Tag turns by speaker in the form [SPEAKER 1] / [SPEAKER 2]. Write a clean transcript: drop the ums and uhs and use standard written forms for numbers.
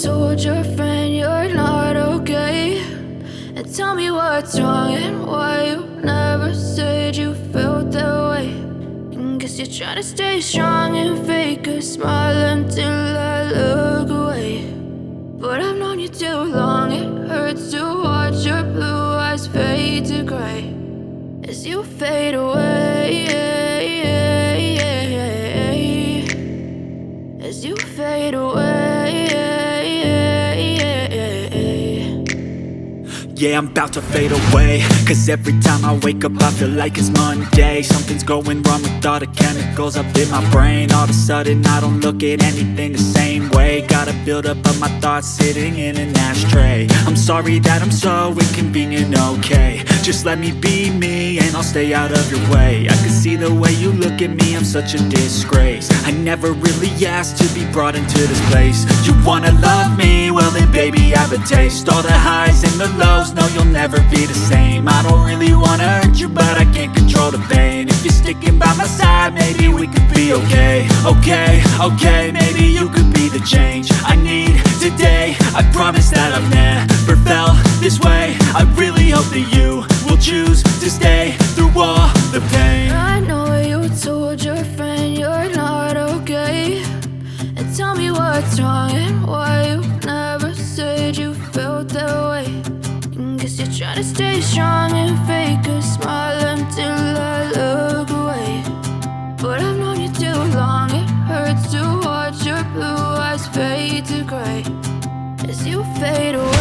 [SPEAKER 1] told your friend you're not okay, and tell me what's wrong and why you never said you felt that way. And guess you're trying to stay strong and fake a smile until I look away. But I've known you too long, it hurts to watch your blue eyes fade to gray as you fade away, as you fade away.
[SPEAKER 2] Yeah, I'm about to fade away, cause every time I wake up I feel like it's Monday. Something's going wrong with all the chemicals up in my brain. All of a sudden I don't look at anything the same way. Gotta build up of my thoughts sitting in an ashtray. I'm sorry that I'm so inconvenient, okay. Just let me be me and I'll stay out of your way. I can see the way you look at me, I'm such a disgrace. I never really asked to be brought into this place. You wanna love me? Well then baby I have a taste. All the highs and the lows, no you'll never be the same. I don't really wanna hurt you but I can't control the pain. If you're sticking by my side maybe we could be okay. Okay, maybe you could be the change I need today. I promise that I've never felt this way. I really hope that you will choose to stay through all the pain.
[SPEAKER 1] I know you told your friend you're not okay, and tell me what's wrong and why you never said you felt that way. And guess you're trying to stay strong and fake a smile until I look away. But I've known you too long, it hurts to watch your blue eyes fade to gray as you fade away.